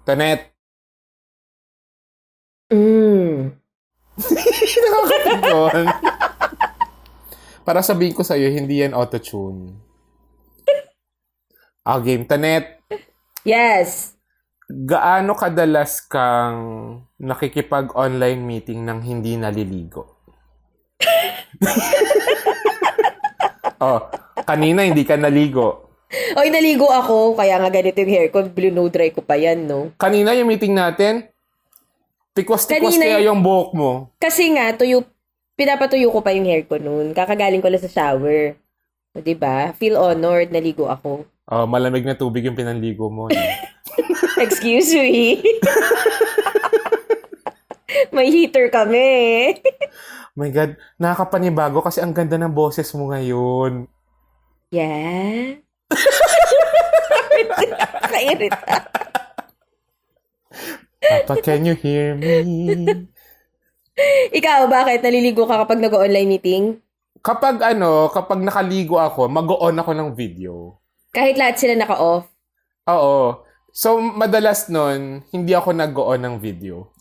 Tanet, Mm. nakakapagod. Para sabihin ko sa'yo, hindi yan auto-tune. Game. Tanet, Yes. gaano kadalas kang nakikipag-online meeting nang hindi naliligo? Kanina hindi ka naligo. Oy, naligo ako, kaya nga ganito yung hair ko. Blow dry ko pa yan, no? Kanina yung meeting natin, tikwas-tikwas Kanina kaya yung buhok mo. Kasi nga, pinapatuyo ko pa yung hair ko noon. Kakagaling ko lang sa shower. O, diba? Feel honored, naligo ako. Malamig na tubig yung pinanligo mo. No? Excuse me. May heater kami. My God, nakakapanibago kasi ang ganda ng boses mo ngayon. Yeah? Kairita. Papa, can you hear me? Ikaw, bakit? Naliligo ka kapag nag-online meeting? Kapag nakaligo ako, mag-on ako ng video. Kahit lahat sila naka-off? Oo. So, madalas nun, hindi ako nag-on ng video.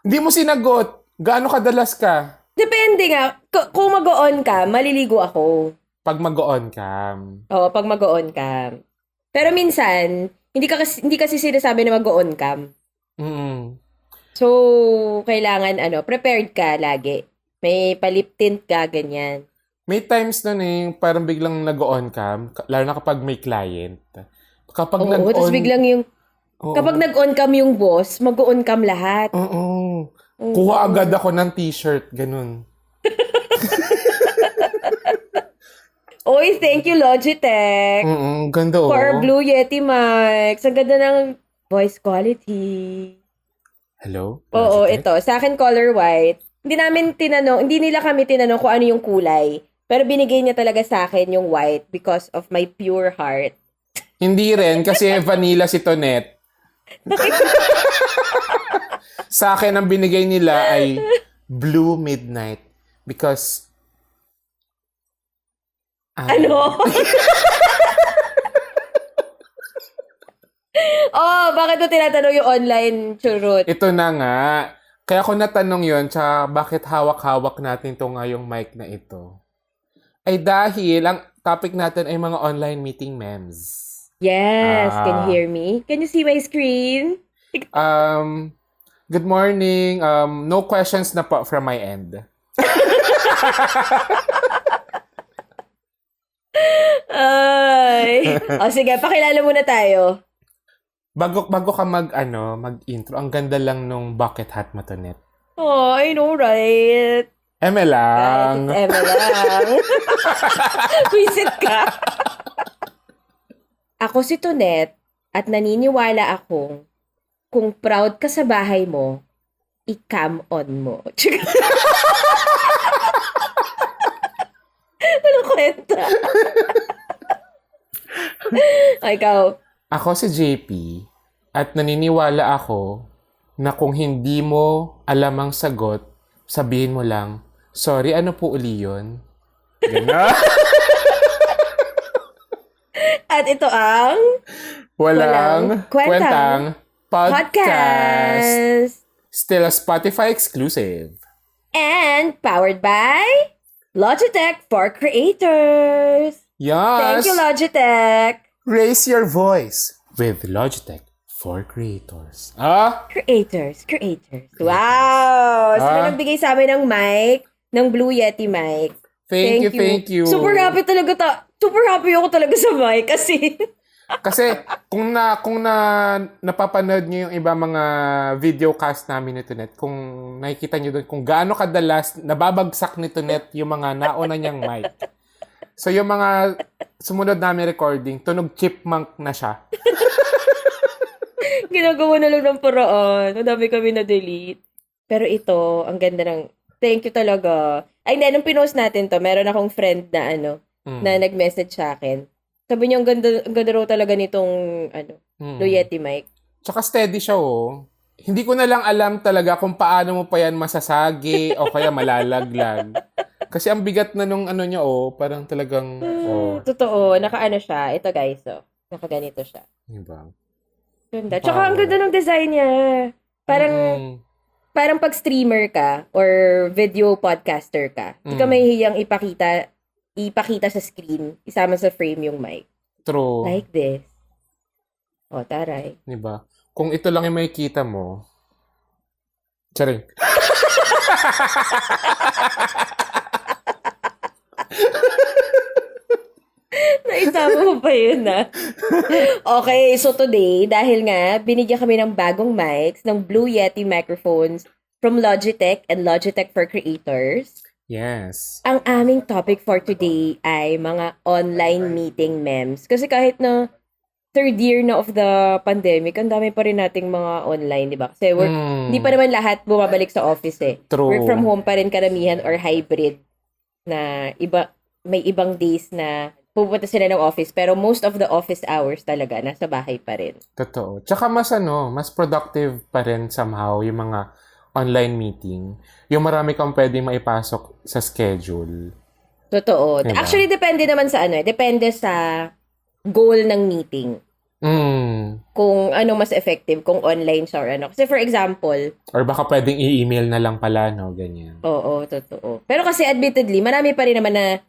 Hindi mo sinagot. Gaano kadalas ka? Depende nga. Kung mag-on ka, maliligo ako. Pag mag-on ka. Oo, pag mag-on ka. Pero minsan, hindi kasi sinasabi na mag-on cam. Mm. So, kailangan, prepared ka lagi. May palip tint ka, ganyan. May times nun parang biglang nag-on cam, lalo na kapag may client. Kapag Oo, nag-on... tapos biglang Oo. kapag nag-on cam yung boss, mag-on cam lahat. Oo. Kuha agad ako ng t-shirt, ganun. Oy, thank you, Logitech. Ganda For our Blue Yeti mics. Ang ganda ng voice quality. Hello? Oo, Logitech? ito. Sa akin, color white. Hindi nila kami tinanong kung ano yung kulay. Pero binigay niya talaga sa akin yung white because of my pure heart. Hindi rin, kasi vanilla si Tonet. Sa akin, ang binigay nila ay Blue Midnight. Because... Ano? Bakit mo tinatanong yung online churut? Ito na nga. Kaya ko natanong yon, tsaka bakit hawak-hawak natin to ngayong mic na ito? Ay dahil ang topic natin ay mga online meeting memes. Yes, can you hear me? Can you see my screen? Good morning. No questions na po from my end. Ay. Sige, pakilala muna tayo. Bago ka mag-intro, ang ganda lang nung bucket hat mo, Tonet. Oh, I know, right? Eme lang. Eme lang. Visit ka. Ako si Tonet at naniniwala akong kung proud ka sa bahay mo, i-cam on mo. Walang kwenta. Ikaw. Ako si JP at naniniwala ako na kung hindi mo alam ang sagot, sabihin mo lang, sorry, ano po uli yun? Gana? At ito ang Walang kwentang podcast. Still a Spotify exclusive. And powered by Logitech for Creators. Yes. Thank you, Logitech. Raise your voice with Logitech for Creators. Creators. Wow! Sila nagbigay sa amin ng mic, ng Blue Yeti mic. Thank you. Super happy ako talaga sa mic kasi Kasi kung napapanood niyo yung iba mga videocast namin ni Tonet, kung nakikita niyo doon kung gaano kadalas nababagsak ni Tonet yung mga nauna niyang mic. So yung mga sumunod namin recording, tunog chipmunk na siya. ginagawa na lang ng paraan. Ang dami kami na-delete. Pero ito, ang ganda ng thank you talaga. Ay, hindi, nung pinost natin to, meron akong friend na na nag-message sa akin. Sabi niya, ang ganda raw talaga nitong, Blue Yeti mic. Tsaka steady siya, oh. Hindi ko na lang alam talaga kung paano mo pa yan masasagi o kaya malalaglag. Kasi ang bigat na nung niya, parang talagang, Totoo, nakaano siya. Ito guys, Nakaganito siya. Diba? Ganda. Tsaka ang ganda ng design niya. Parang pag streamer ka or video podcaster ka, hindi ka mahihiyang ipakita sa screen, isama sa frame yung mic. True. Like this. O, taray. Diba? Kung ito lang yung makikita mo, charing. Naisama mo pa yun, Okay, so today, dahil nga, binigyan kami ng bagong mics, ng Blue Yeti microphones from Logitech and Logitech for Creators. Yes. Ang aming topic for today ay mga online meeting memes. Kasi kahit na third year na of the pandemic, ang dami pa rin nating mga online, di ba? Kasi hindi pa naman lahat bumabalik sa office eh. True. Work from home pa rin karamihan or hybrid na may ibang days na pupunta sila ng office pero most of the office hours talaga nasa bahay pa rin. Totoo. Tsaka mas productive pa rin somehow yung mga online meeting. Yung marami kang pwedeng maipasok sa schedule. Totoo. Diba? Actually, depende naman sa depende sa goal ng meeting. Kung ano mas effective, kung online siya or ano. Kasi for example, or baka pwedeng i-email na lang pala, no? Ganyan. Oo, totoo. Pero kasi admittedly, marami pa rin naman na,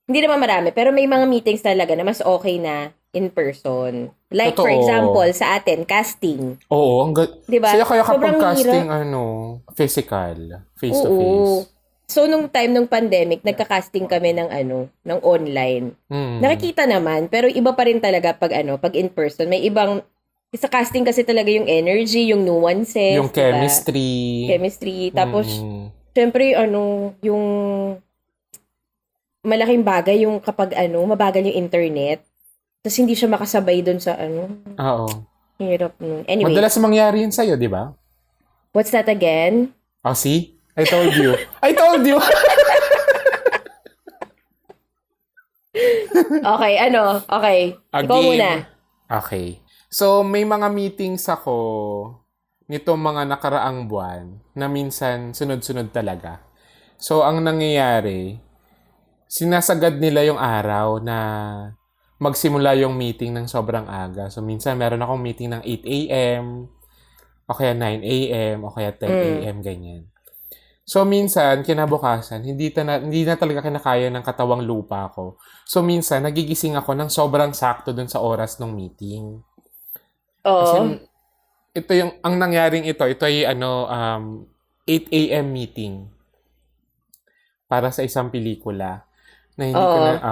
hindi naman marami, pero may mga meetings talaga na mas okay na in person. Like totoo. For example, sa atin, casting. Oo. Diba? Kaya kapag Sobrang casting, hirap. physical, face-to-face. So, nung time ng pandemic, nagka-casting kami ng online. Nakikita naman, pero iba pa rin talaga pag in person. May ibang, sa casting kasi talaga yung energy, yung nuances. Yung chemistry. Tapos, syempre, yung malaking bagay yung kapag mabagal yung internet. Tapos hindi siya makasabay dun sa Oo. Hirap nun. Anyway. Madalas mangyari yun sa'yo, di ba? What's that again? Oh, see? I told you. I told you! Okay, Okay. Ikaw muna. Okay. So, may mga meetings ako nito mga nakaraang buwan na minsan sunod-sunod talaga. So, ang nangyayari, sinasagad nila yung araw na magsimula yung meeting ng sobrang aga. So, minsan meron akong meeting ng 8 a.m., o kaya 9 a.m., o kaya 10 a.m., ganyan. So, minsan, kinabukasan, hindi na talaga kinakaya ng katawang lupa ko. So, minsan, nagigising ako ng sobrang sakto dun sa oras ng meeting. Kasi, ito ang nangyaring ito ay 8 a.m. meeting para sa isang pelikula na hindi ko na,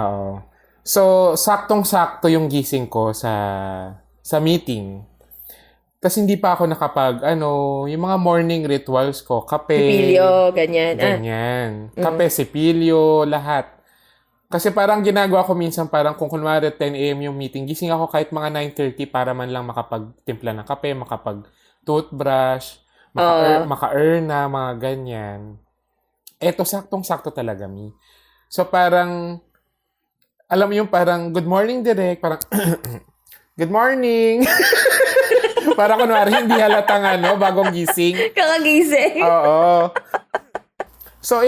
So, saktong-sakto yung gising ko sa meeting. Tapos hindi pa ako nakapag, yung mga morning rituals ko, kape. Sipilyo, ganyan. Ganyan. Kape, sipilyo, lahat. Kasi parang ginagawa ko minsan, parang kung kunwari 10 a.m. yung meeting, gising ako kahit mga 9:30 para man lang makapagtimpla ng kape, makapag-toothbrush, maka-earn na, mga ganyan. Eto, saktong-sakto talaga, Mi. So parang, alam mo yung parang, good morning, Direk. Parang, good morning. Para kunwari, hindi halatang bagong gising. Kakagising. Oo. So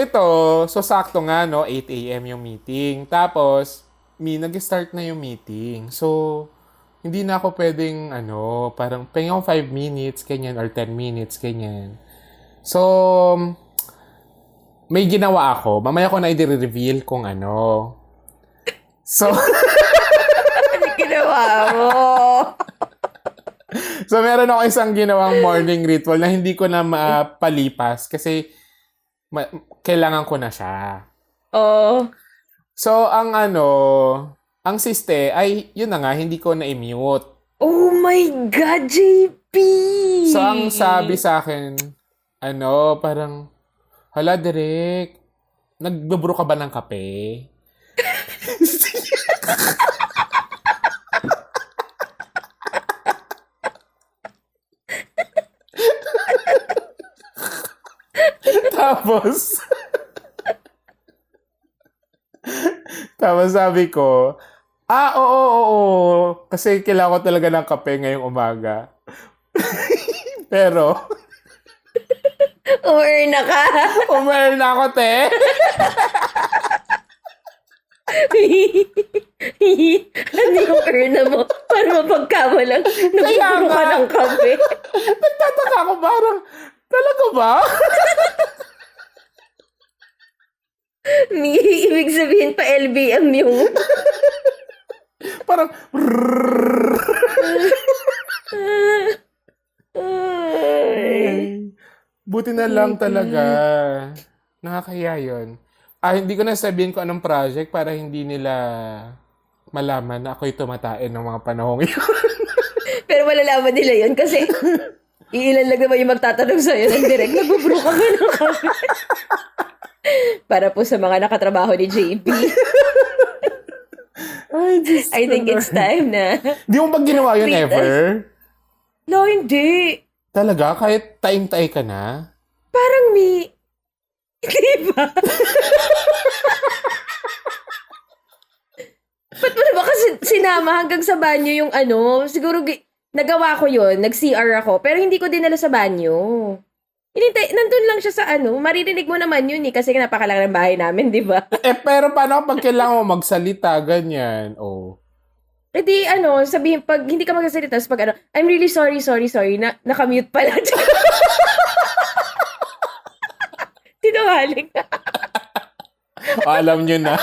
sakto nga, 8 a.m. yung meeting. Tapos, nag-start na yung meeting. So, hindi na ako pwedeng, parang, pahingin ako 5 minutes, ganyan, or 10 minutes, ganyan. So, may ginawa ako. Mamaya ko na i-reveal kung ano. So, ano ginawa mo? So, meron ako isang ginawang morning ritual na hindi ko na mapalipas kasi kailangan ko na siya. So, ang siste ay, yun na nga, hindi ko na-mute. Oh my God, JP! So, ang sabi sa akin, parang, hala, Derek, nagbubro ka ba ng kape? Tapos sabi ko, oo. Kasi kailangan ko talaga ng kape ngayong umaga. Pero, umer na ka. umer na ako, te. Ano yung earn na mo? Para pagkamalang nabuburo ka nga. ng kape. Nagtataka ako, parang, talaga ba? Ibig sabihin pa LBM yung... Parang, buti na lang talaga. Nakakahiya yun. Hindi ko na sabihin ko anong project para hindi nila malaman na ako'y tumatain ng mga panahong yun. Pero malalaman nila yun kasi iilan lang naman yung magtatanong sa'yo ng direct. Nagbubro ka ba ng kape? Para po sa mga nakatrabaho ni JB. Ay, Diyos I think it's time na. Di mo ba ginawa yun Treat ever? No, hindi. Talaga? Kahit taing-tay ka na? Parang Di ba? Ba't mo na ba kasi sinama hanggang sa banyo yung ano? Siguro nagawa ko yun, nag-CR ako, pero hindi ko dinala sa banyo. Nandun lang siya sa ano, maririnig mo naman yun kasi napakalaki ng bahay namin, di ba? Pero paano kapag kailangan mo magsalita, ganyan? Oh. E di sabihin, pag hindi ka magsasalita, pag I'm really sorry, nakamute pala. Sinungaling. Alam nyo na.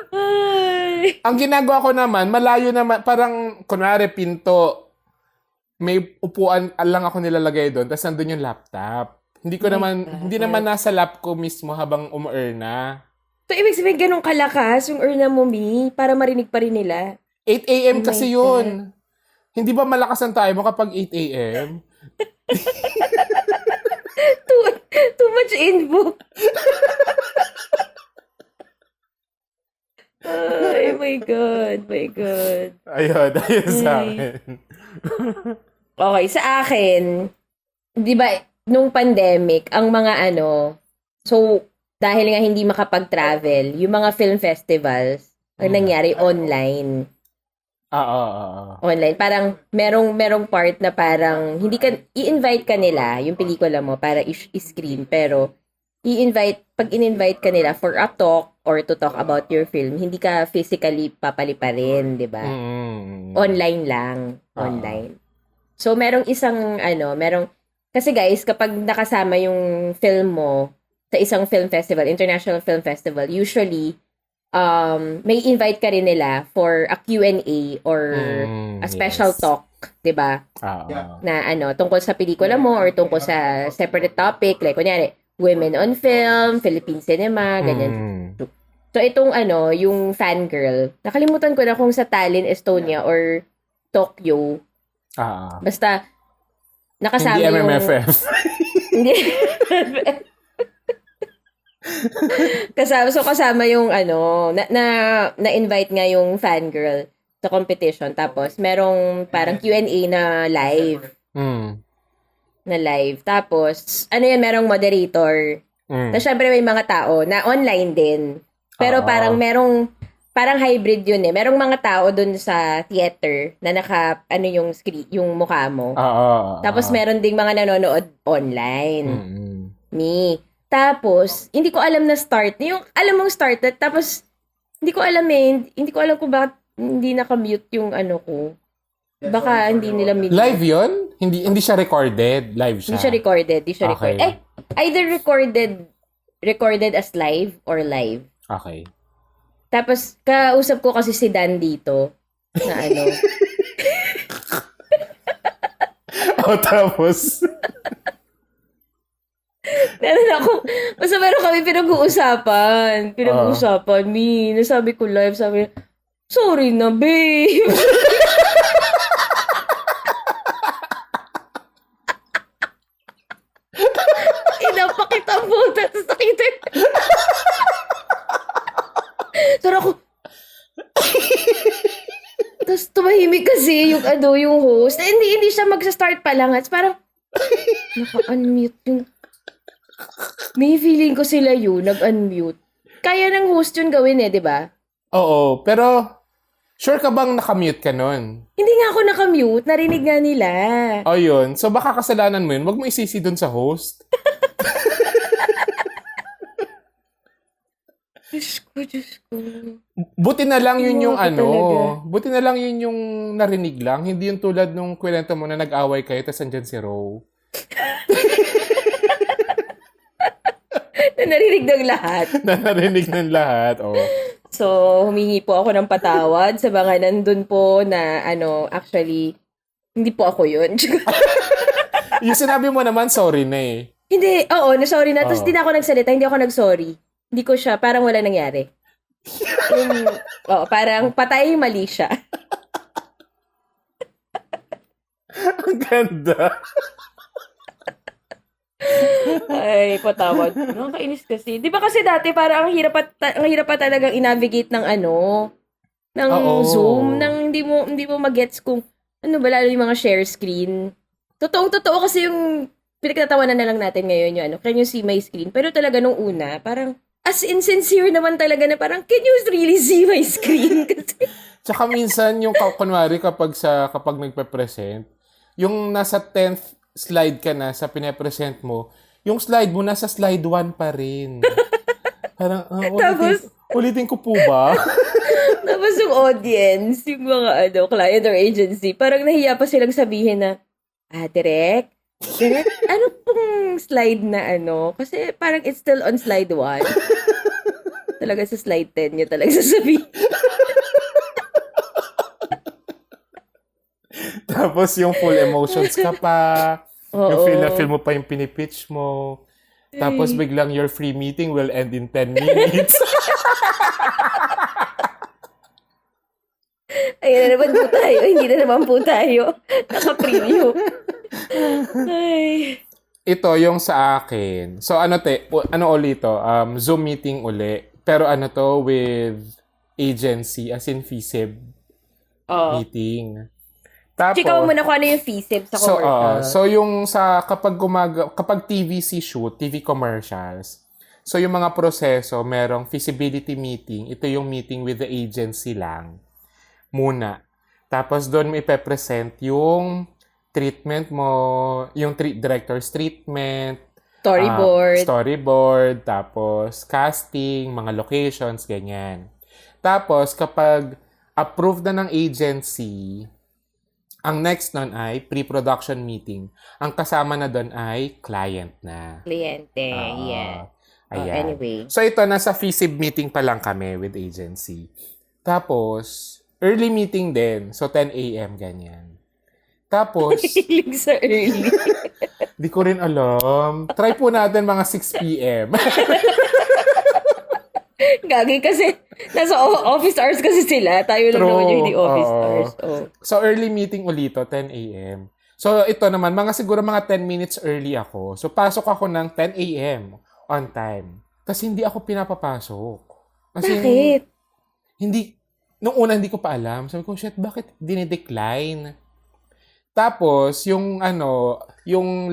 Ay. Ang ginagawa ko naman, malayo naman, parang, kunwari, pinto, may upuan lang ako nilalagay doon, tapos nandun yung laptop. Hindi naman nasa lap ko mismo habang na. So, ibig sabihin, ganun kalakas yung urna mo, para marinig pa rin nila. 8 a.m. Oh kasi yun. Hindi ba malakas ang tayo mo kapag 8 a.m.? Too much info. Ay, my God. Ayun sa akin. Okay, sa akin, di ba, nung pandemic, ang mga so, dahil nga hindi makapag-travel, yung mga film festivals, ang nangyari online. Online. Parang merong part na parang i-invite ka nila, yung pelikula mo para i-screen, pero pag in-invite ka nila for a talk or to talk about your film, hindi ka physically papaliparin, di ba? Online lang. Online. So, merong kasi guys, kapag nakasama yung film mo sa isang film festival, international film festival, usually, may invite ka rin nila for a Q&A or a special talk, 'di ba? Na tungkol sa pelikula mo or tungkol sa separate topic, like kunyari, women on film, Philippine cinema, ganyan. So itong yung fangirl, nakalimutan ko na kung sa Tallinn, Estonia or Tokyo. Basta nakasama hindi yung MMFF. Hindi. kasama yung na-invite nga yung fangirl sa competition. Tapos, merong parang Q&A na live. Na live. Tapos, merong moderator. Tapos, syempre may mga tao na online din. Pero parang parang hybrid yun eh. Merong mga tao dun sa theater na yung screen, yung mukha mo. Tapos, meron ding mga nanonood online. Tapos, hindi ko alam na start. Yung, alam mong started, tapos, hindi ko alam kung bakit hindi naka-mute yung ko. Baka hindi nila mute. Live yun? Hindi siya recorded. Live siya. Hindi siya recorded. Okay. Either recorded as live or live. Okay. Tapos, kausap ko kasi si Dan dito, na tapos... Basta meron kami pinag-uusapan. Nasabi ko live, sabi, sorry na, babe. Inapakita mo, tapos nakita. Pero ako, tapos tumahimik kasi yung host. Hindi siya magsa-start pa lang. At parang, naka-unmute yung... May feeling ko sila nag-unmute. Kaya ng host yun gawin di ba? Oo, pero sure ka bang nakamute ka nun? Hindi nga ako nakamute, narinig nga nila. Yun. So baka kasalanan mo yun, wag mo isisi dun sa host. Diyos ko. Buti na lang yun yung Ayoko talaga. buti na lang yun yung narinig lang. Hindi yung tulad nung kwento mo na nag-away kayo tapos andyan si Ro. Na narinig ng lahat. Na narinig ng lahat. Oh. So, humingi po ako ng patawad sa mga nandun po na actually, hindi po ako yun. Yung sinabi mo naman, sorry na eh. Hindi, oo, sorry na. Tapos Oo. hindi na ako nagsalita, hindi ako nag-sorry. Hindi ko siya, parang wala nangyari. Parang patay mali siya. Ang ganda. Ay, patawad. Nakakainis kasi. Di ba kasi dati parang ang hirap pa talagang i-navigate ng ng Oo. Zoom, nang hindi mo magets kung ano ba lalo yung mga share screen. Totoo kasi yung pinagtatawanan na lang natin ngayon yung can you see my screen? Pero talaga nung una, parang as insincere naman talaga na parang can you really see my screen? Kasi Tsaka minsan yung kunwari kapag nagpe-present, yung nasa 10th slide ka na sa pine-present mo, yung slide mo nasa slide 1 pa rin. Parang, ulitin ko po ba? tapos yung audience, yung mga client or agency, parang nahiya pa silang sabihin na, Direk, ano pong slide na Kasi parang it's still on slide 1. Talaga sa slide 10 niya talaga sasabihin. Tapos yung full emotions ka pa, yung Oo. feel na feel mo pa yung pinipitch mo. Tapos biglang your free meeting will end in 10 minutes. Ayun na naman po tayo. Hindi na naman po tayo. Naka-preview. Ay. Ito yung sa akin. So ano ulit to? Zoom meeting uli. Pero with agency as in FISIB Oh. meeting. Tapos, Chika mo muna kung ano yung FISIP sa commercial. so yung kapag TVC shoot, TV commercials, so yung mga proseso, merong feasibility meeting, ito yung meeting with the agency lang, muna. Tapos doon mo ipepresent yung treatment mo, yung director's treatment, Storyboard. tapos casting, mga locations, ganyan. Tapos kapag approved na ng agency, ang next nun ay pre-production meeting. Ang kasama na doon ay client na. Kliyente, yeah. Ayan. Anyway. So ito, nasa FISIB meeting pa lang kami with agency. Tapos, early meeting din. So 10 a.m. ganyan. Tapos, Hilig sa early. di ko rin alam. Try po natin mga 6 p.m. Gagi kasi nasa office hours kasi sila. Tayo lang True. naman yung hindi office Oo. hours. Oh. So early meeting ulito, 10 a.m. So ito naman, siguro mga 10 minutes early ako. So pasok ako ng 10 a.m. on time. Tapos hindi ako pinapapasok. Kasi Bakit? nung una hindi ko pa alam. Sabi ko, shit, bakit dinidecline? Tapos, yung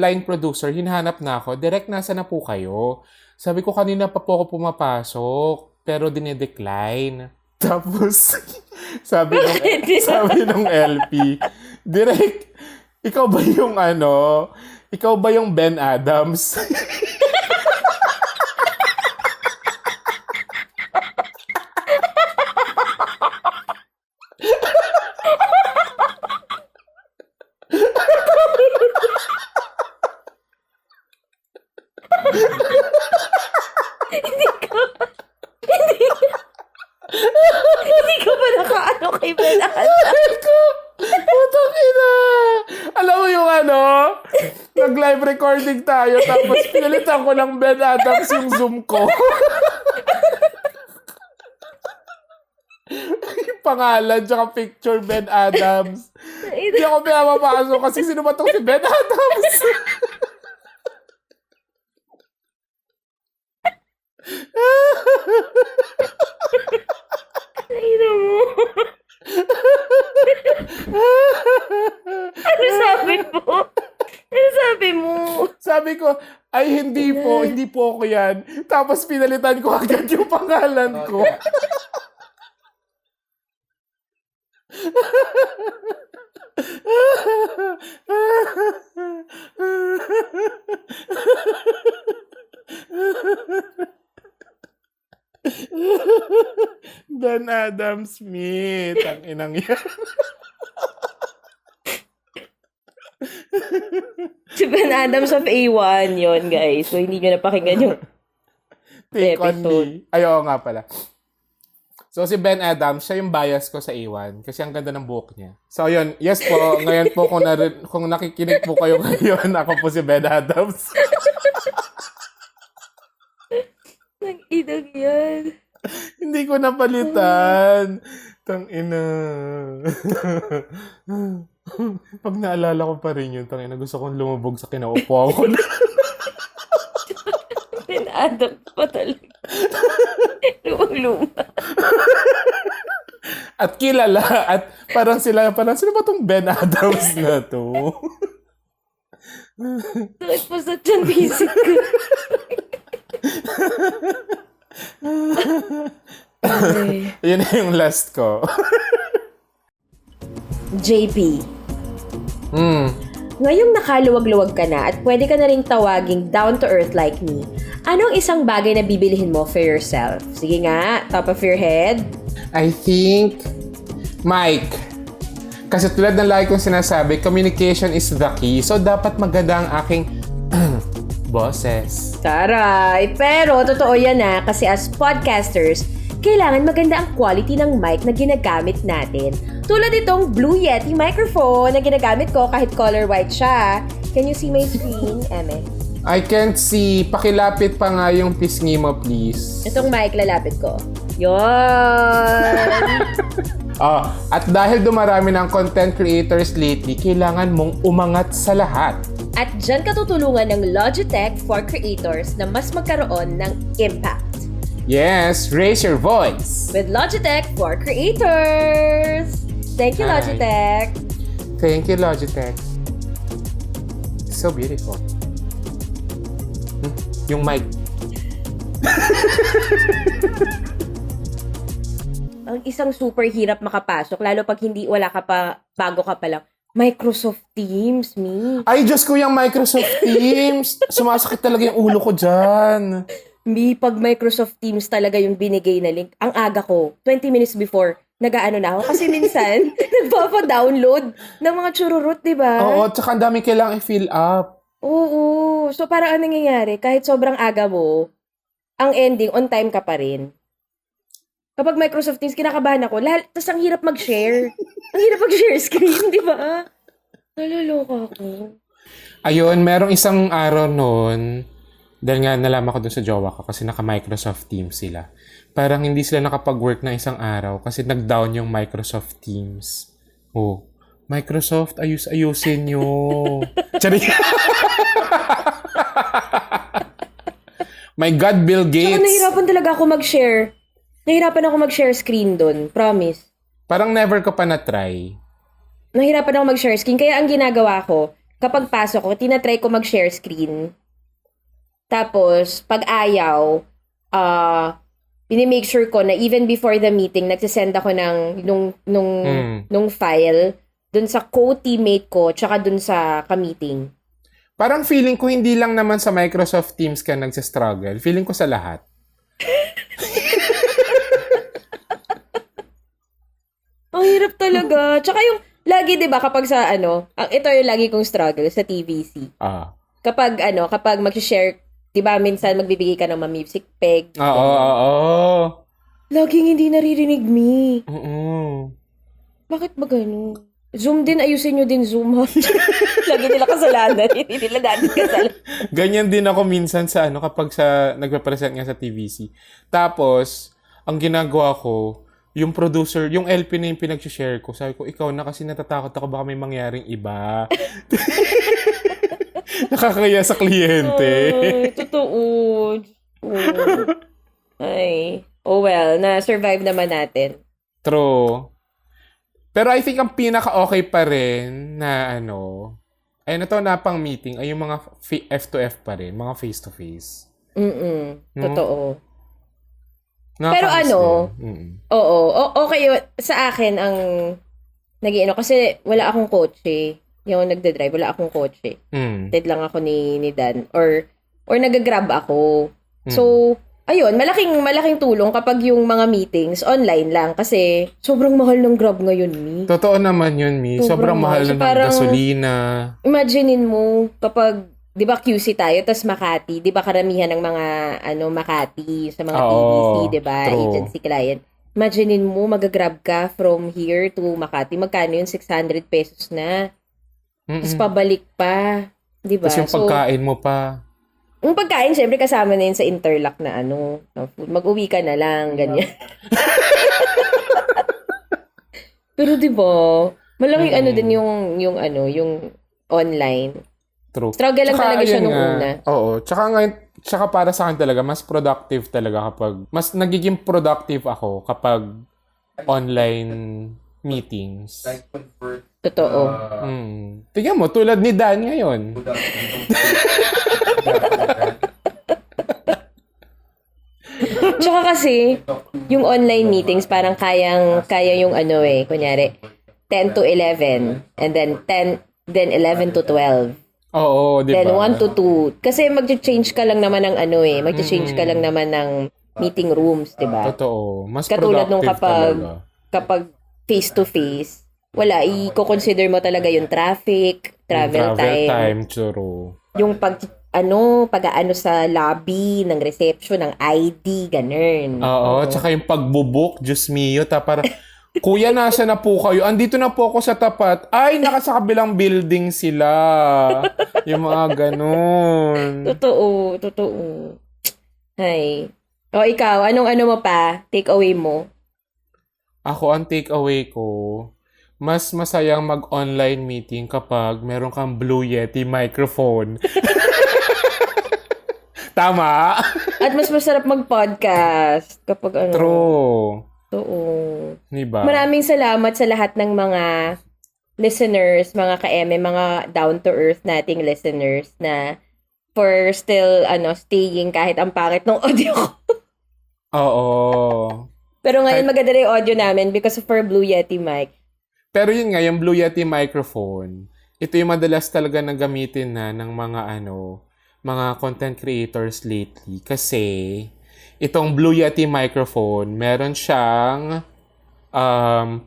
line producer, hinahanap na ako, direct nasa na po kayo. Sabi ko, kanina pa po ako pumapasok, pero dinidecline. Tapos, sabi nung LP, direct, ikaw ba yung Ben Adams? Hindi ko pa nakaano kay Ben Adams. Putang ina! Alam mo yung nag-live recording tayo, tapos pinalitan ko ng Ben Adams yung Zoom ko. Yung pangalan, tsaka picture Ben Adams. Hindi ako pinapapasok kasi sino ba itong si Ben Adams? Ayun mo. Ano sabi mo? Ano sabi mo? Sabi ko, ay hindi po ako yan. Tapos pinalitan ko agad yung pangalan ko. Ben Adam Smith. Ang inang yan. Si Ben Adams of A1 yon guys. So, hindi nyo napakinggan yung Take on episode. me. Ay, oo nga pala. So, si Ben Adams, siya yung bias ko sa A1 kasi ang ganda ng buhok niya. So, yun. Yes po. Ngayon po, kung nakikinig po kayo ngayon, ako po si Ben Adams. Nang idang yan. Hindi ko napalitan. Tangina. Pag naalala ko pa rin yun, tangina, gusto kong lumubog sa kinaupo ko. Ben Adams pa talaga. Lumang-luma. At kilala. At parang sino ba tong Ben Adams na to? Sakit po sa tiyan, basic ko. Ay. Yun na yung last ko. JP, Hmm. ngayong nakaluwag-luwag ka na at pwede ka na ring tawaging down to earth like me, anong isang bagay na bibilihin mo for yourself? Sige nga, top of your head. I think, Mike. Kasi tulad ng lagi kong sinasabi, communication is the key. So, dapat maganda ang aking boses. Taray! Pero totoo yan kasi as podcasters, kailangan maganda ang quality ng mic na ginagamit natin. Tulad itong Blue Yeti microphone na ginagamit ko kahit color white siya. Can you see my screen, Eme? I can't see. Pakilapit pa nga yung pisngi mo, please. Itong mic, lalapit ko. Yon! At dahil dumarami ng content creators lately, kailangan mong umangat sa lahat. At dyan ka tutulungan ng Logitech for creators na mas magkaroon ng impact. Yes, raise your voice. With Logitech for creators! Thank you, Hi. Logitech! Thank you, Logitech. So beautiful. Yung mic. Ang isang super hirap makapasok, lalo pag wala ka pa, bago ka pa lang. Microsoft Teams, me. Ay, Diyos ko, yung Microsoft Teams. Sumasakit talaga yung ulo ko dyan. Me, pag Microsoft Teams talaga yung binigay na link, ang aga ko, 20 minutes before, nag-aano na ako. Kasi minsan, nagpapa-download ng mga chururut, di ba? Oo, tsaka ang dami kailangang i-fill up. Oo. So, parang anong nangyayari? Kahit sobrang aga mo, ang ending, on time ka pa rin. Kapag Microsoft Teams, kinakabahan ako. Tapos ang hirap mag-share. Ang hirap mag-share screen, di ba? Naloloka ako. Ayun, merong isang araw noon, dahil nga nalaman ko dun sa jowa ko kasi naka-Microsoft Teams sila. Parang hindi sila nakapag-work na isang araw kasi nag-down yung Microsoft Teams. Oh, Microsoft, ayusin nyo. Charing. My God, Bill Gates. Saka nahirapan talaga ako mag-share. Nahirapan ako mag-share screen dun. Promise. Parang never ko pa na-try. Nahirapan ako mag-share screen. Kaya ang ginagawa ko, kapag pasok ko, tinatry ko mag-share screen. Tapos, pag ayaw, pinimake sure ko na even before the meeting, nagsisend ako ng nung file dun sa co-teammate ko tsaka dun sa ka-meeting. Parang feeling ko hindi lang naman sa Microsoft Teams ka nagsistruggle. Feeling ko sa lahat. Ang hirap talaga. Tsaka yung, lagi 'di ba kapag sa ito yung lagi kong struggle sa TVC. Kapag mag-share, 'di ba minsan magbibigay ka ng music peg. Oo. Laging hindi naririnig me. Oo. Bakit ba ganun? Zoom din, ayusin nyo din Zoom. Lagi nila kasalanan. Hindi nila dati kasalanan. Ganyan din ako minsan sa kapag nagpe-present nga sa TVC. Tapos, ang ginagawa ko, yung producer, yung LP na yung pinag-share ko, sabi ko, ikaw na kasi natatakot ako baka may mangyaring iba. Nakakaya sa kliyente. Ay, totoo. Ay. Oh well, na-survive naman natin. True. Pero I think ang pinaka-okay pa rin na pang meeting ay yung mga F2F pa rin, mga face-to-face. Totoo. Pero Nakakamiss oo, okay sa akin ang kasi wala akong kotse. Yung nagde-drive, wala akong kotse. Ted lang ako ni Dan or nag-grab ako. So, ayun, malaking tulong kapag yung mga meetings online lang kasi sobrang mahal ng Grab ngayon, Mi. Totoo naman yun, Mi. Sobrang mahal So, na ng parang, gasolina. imaginein mo kapag 'di ba QC tayo tas Makati, 'di ba karamihan ng mga Makati sa mga PVC, 'di ba, true. agency client. Imaginein mo mag-grab ka from here to Makati, magkano yun? 600 pesos na. Tapos pabalik pa, 'di ba? Tapos yung pagkain mo pa. Yung pagkain, syempre, kasama na yun sa interlock na na food. Mag-uwi ka na lang, ganyan. Pero di ba, malaking din yung online. True. Struggle lang talaga siya nung una. Oo. Tsaka para sa akin talaga, mas productive talaga mas nagiging productive ako kapag online meetings. Totoo. Tingnan mo, tulad ni Dan ngayon. Tsaka kasi, yung online meetings, parang kaya yung kunyari, 10 to 11, and then 11 to 12. Oo, di ba? Then 1 to 2. Kasi mag-change ka lang naman ng mag-change ka lang naman ng meeting rooms, di ba? Totoo. Mas katulad nung productive kapag face-to-face, wala, i-consider mo talaga yung traffic, travel time. True. Yung pag-aano sa lobby, ng reception, ng ID, ganun. Oo, tsaka yung pagbubuk, Diyos mio, para, Kuya, nasa na po kayo? Andito na po ako sa tapat. Ay, nasa kabilang building sila. Yung mga ganun. Totoo. Ay. O, ikaw, anong mo pa? Take away mo? Ako, ang take away ko, mas masayang mag-online meeting kapag meron kang Blue Yeti microphone. Tama? At mas masarap mag-podcast kapag True. Oo. Diba? Maraming salamat sa lahat ng mga listeners, mga ka-eme, mga down-to-earth nating listeners na for still staying kahit ang pangit ng audio ko. Oo. Pero ngayon maganda na yung audio namin because of our Blue Yeti mic. Pero yun nga, yung Blue Yeti microphone, ito yung madalas talaga na gamitin na ng mga content creators lately. Kasi, itong Blue Yeti microphone, meron siyang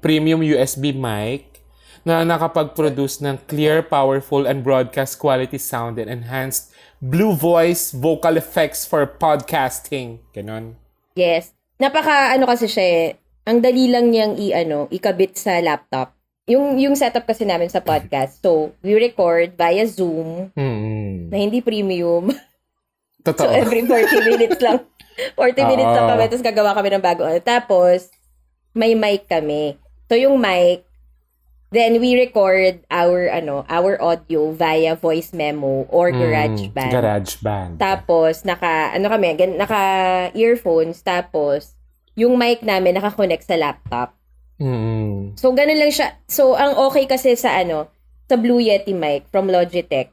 premium USB mic na nakapag-produce ng clear, powerful, and broadcast quality sound and enhanced blue voice vocal effects for podcasting. Ganon. Yes. Napaka kasi siya ang dali lang niyang ikabit sa laptop. Yung setup kasi namin sa podcast. So, we record via Zoom na hindi premium. Totoo. So, every 40 minutes lang. 40 minutes lang kami, tapos gagawa kami ng bago. Tapos, may mic kami. So, yung mic, then we record our audio via voice memo or GarageBand. GarageBand. Tapos, naka earphones, tapos, yung mic namin naka-connect sa laptop. So, ganun lang siya. So, ang okay kasi sa Blue Yeti mic from Logitech,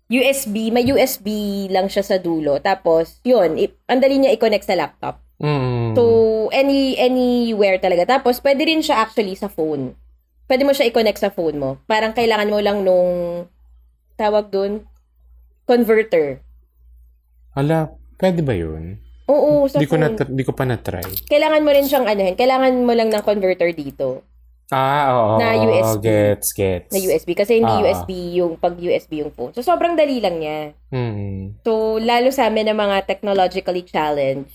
may USB lang siya sa dulo. Tapos, yun, ang dali niya i-connect sa laptop. So, anywhere talaga. Tapos, pwede rin siya actually sa phone. Pwede mo siya i-connect sa phone mo. Parang kailangan mo lang nung, tawag dun, converter. Hala, pwede ba yun? Oo, sa phone. Di ko pa na-try. Kailangan mo rin siyang kailangan mo lang ng converter dito. Oo. Na USB. Gets. Na USB. Kasi hindi pag USB yung phone. So, sobrang dali lang niya. So, lalo sa amin na mga technologically challenged.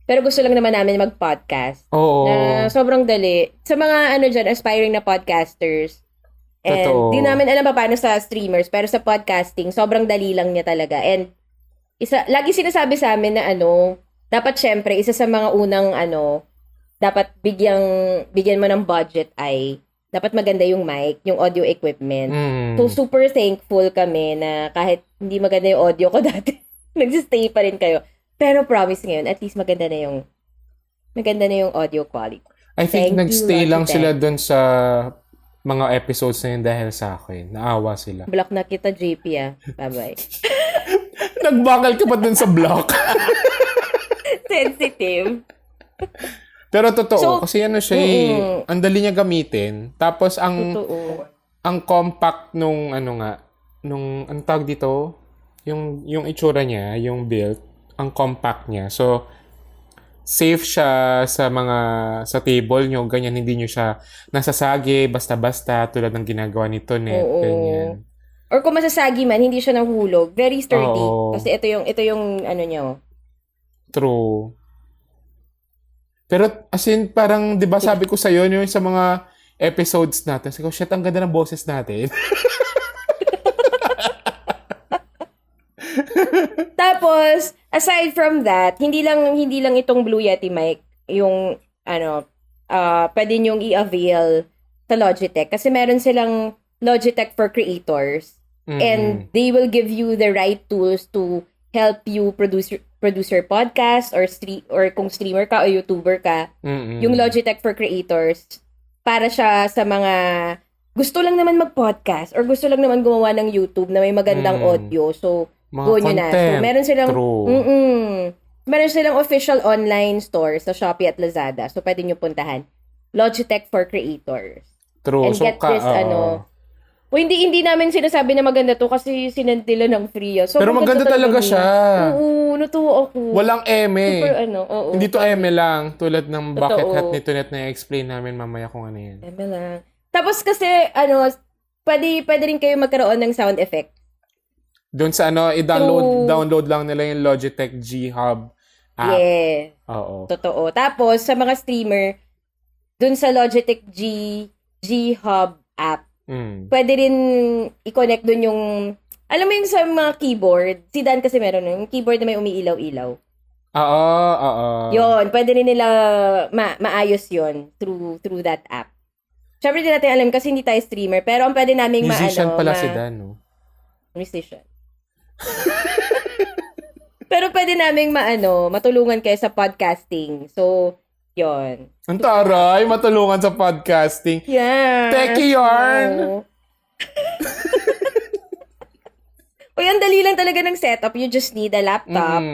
Pero gusto lang naman namin mag-podcast. Oo. Na sobrang dali. Sa mga dyan, aspiring na podcasters. And Totoo. di namin alam pa paano sa streamers. Pero sa podcasting, sobrang dali lang niya talaga. And lagi sinasabi sa amin na dapat syempre, isa sa mga unang dapat bigyan mo ng budget ay dapat maganda yung mic, yung audio equipment. So, super thankful kami na kahit hindi maganda yung audio ko dati, nagsistay pa rin kayo. Pero promise ngayon, at least maganda na yung audio quality. I think nagstay lang Logitech. sila dun sa mga episodes na yun dahil sa akin. Naawa sila. Block na kita, JP, Bye-bye. Nagbakal ka pa dun sa block. Sensitive. Pero totoo, kasi siya ang dali niya gamitin. Tapos ang compact nung ang tawag dito, yung itsura niya, yung build, ang compact niya. So, safe siya sa table nyo, ganyan, hindi nyo siya nasasagi, basta-basta, tulad ng ginagawa ni Tonet, Oo. ganyan. Or kung masasagi man, hindi siya nahulog. Very sturdy. Oo. Kasi ito yung ano niya. True. Pero, as in, parang, di ba sabi ko sa'yo, yung sa mga episodes natin, sabi ko, shit, ang ganda ng boses natin. Tapos, aside from that, hindi lang itong Blue Yeti mic yung pwede niyong i-avail sa Logitech kasi meron silang Logitech for creators. And they will give you the right tools to help you produce your podcast or kung streamer ka o YouTuber ka. Yung Logitech for creators para siya sa mga gusto lang naman mag-podcast or gusto lang naman gumawa ng YouTube na may magandang audio. So, go nyo na. So, meron silang meron silang official online store sa Shopee at Lazada. So, pwede nyo puntahan. Logitech for creators. True. And get this, hindi namin sinasabi na maganda to kasi sinend nila ng free. So, pero maganda talaga siya. Oo, natuwa ako. Walang eme. Super hindi to eme lang. Tulad ng bucket hat ni Tonet na i-explain namin mamaya kung ano yan. Eme lang. Tapos kasi, pwede rin kayo magkaroon ng sound effect. Doon sa i-download lang nila yung Logitech G Hub app. Yeah. Oo. Totoo. Tapos, sa mga streamer, doon sa Logitech G Hub app, pwede rin i-connect doon yung, alam mo yung sa mga keyboard, si Dan kasi meron yung keyboard na may umiilaw-ilaw. Oo. Yun, pwede rin nila maayos yun through that app. Siyempre, di natin alam kasi hindi tayo streamer, pero ang pwede naming musician pala si Dan, no? Musician. Pero pwede naming matulungan kayo sa podcasting. So, yon. Ang taray, matulungan sa podcasting. Yeah. Techie yarn! Uy, ang dali lang talaga ng setup. You just need a laptop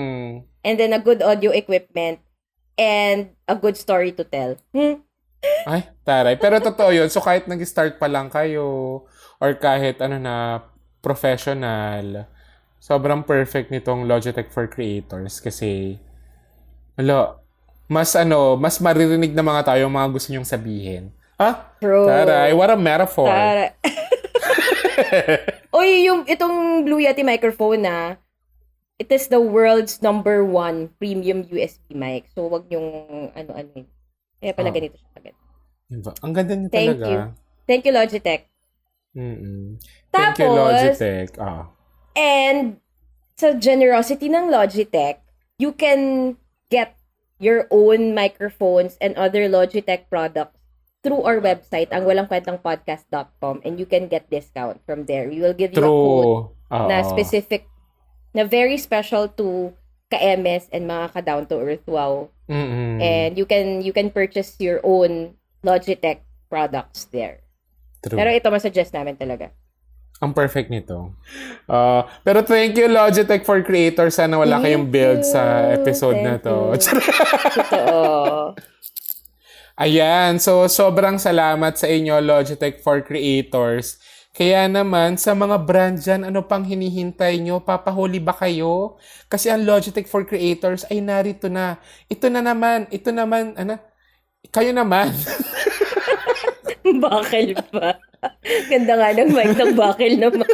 and then a good audio equipment and a good story to tell. Ay, taray. Pero totoo yun. So, kahit nag-start pa lang kayo or kahit professional, sobrang perfect nitong Logitech for Creators kasi mas maririnig na mga tayo mga gusto nyong sabihin. Ha? True. Taray, what a metaphor. Uy, itong Blue Yeti microphone it is the world's #1 premium USB mic. So, wag yung Kaya pala ganito siya agad. Ang ganda niya talaga. Thank you, Logitech. Thank you, Logitech. And sa generosity ng Logitech, you can get your own microphones and other Logitech products through our website, ang walangkwentangpodcast.com, and you can get discount from there. We will give you a code na specific, na very special to ka-MS and mga ka-down to earth wow. And you can purchase your own Logitech products there. True. Pero ito masuggest namin talaga. Ang perfect nito. Pero thank you, Logitech for Creators. Sana wala kayong build sa episode na to. Totoo. Ayan. So, sobrang salamat sa inyo, Logitech for Creators. Kaya naman, sa mga brand dyan, ano pang hinihintay nyo? Papahuli ba kayo? Kasi ang Logitech for Creators ay narito na. Ito naman, kayo naman. Bakil pa. Ganda nga ng mic ng bakil naman.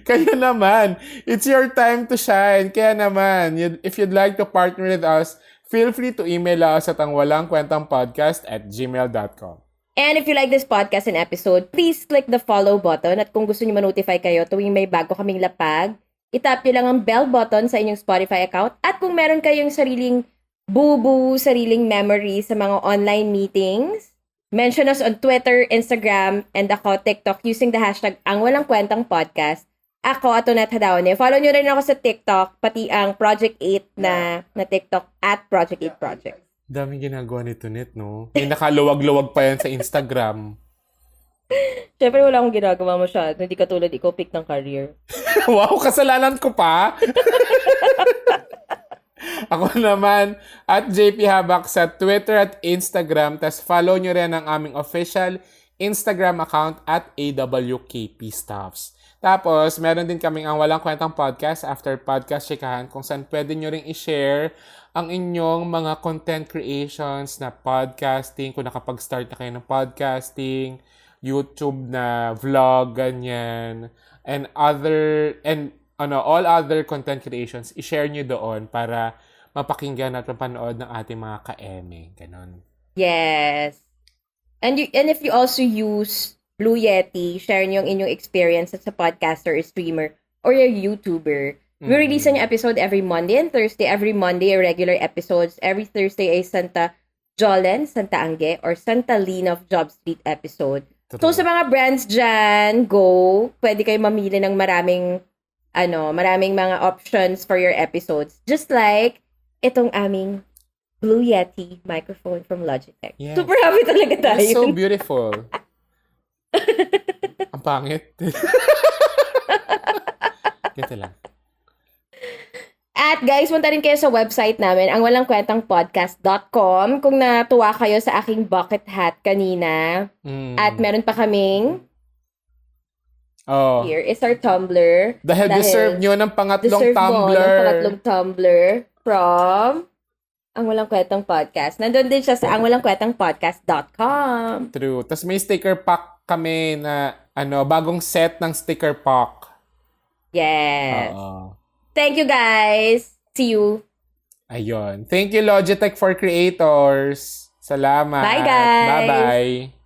Kayo naman. It's your time to shine. Kaya naman, if you'd like to partner with us, feel free to email us at angwalangkwentangpodcast@gmail.com. And if you like this podcast and episode, please click the follow button. At kung gusto niyo ma-notify kayo tuwing may bago kaming lapag, itap niyo lang ang bell button sa inyong Spotify account. At kung meron kayong sariling sariling memory sa mga online meetings, mention us on Twitter, Instagram, and ako TikTok using the hashtag #angwalangkwentangpodcast. Ako, Tonet Hadaone. Follow nyo rin ako sa TikTok, pati ang Project 8 na TikTok @Project 8 Project. Daming ginagawa ni Tonet, no? May nakaluwag-luwag pa yan sa Instagram. Siyempre, wala akong ginagawa masyado. Hindi katulad ikaw, pick ng career. Wow, kasalanan ko pa! Ako naman, @JP Habak sa Twitter at Instagram. Tas follow nyo rin ang aming official Instagram account @AWKPstuffs. Tapos, meron din kaming ang Walang Kwentang Podcast, After Podcast Chikahan, kung saan pwede nyo ring i-share ang inyong mga content creations na podcasting, kung nakapag-start na kayo ng podcasting, YouTube na vlog, ganyan, and all other content creations, i-share nyo doon para mapakinggan at mapanood ng ating mga ka-eme. Ganon. Yes. And if you also use Blue Yeti, share niyo yung inyong experience as a podcaster or streamer or your YouTuber. We release an episode every Monday and Thursday. Every Monday, regular episodes. Every Thursday ay Santa Jolen, Santa Angge, or Santa Lina of Job Street episode. So, sa mga brands dyan, go. Pwede kayo mamili ng maraming mga options for your episodes. Just like itong aming Blue Yeti microphone from Logitech. Yes. Super happy talaga tayo. It's so beautiful. Ang pangit. Ganito lang. At guys, punta rin kayo sa website namin, ang walangkwentangpodcast.com, kung natuwa kayo sa aking bucket hat kanina. At meron pa kaming here is our Tumblr. Dahil deserve nyo ng pangatlong deserve Tumblr. mo ng pangatlong Tumblr from Ang Walang Kwentang Podcast. Nandun din siya sa angwalangkwentangpodcast.com. True. Tapos may sticker pack kami na bagong set ng sticker pack. Yes. Oo. Thank you guys. See you. Ayun. Thank you Logitech for Creators. Salamat. Bye, guys. Bye-bye.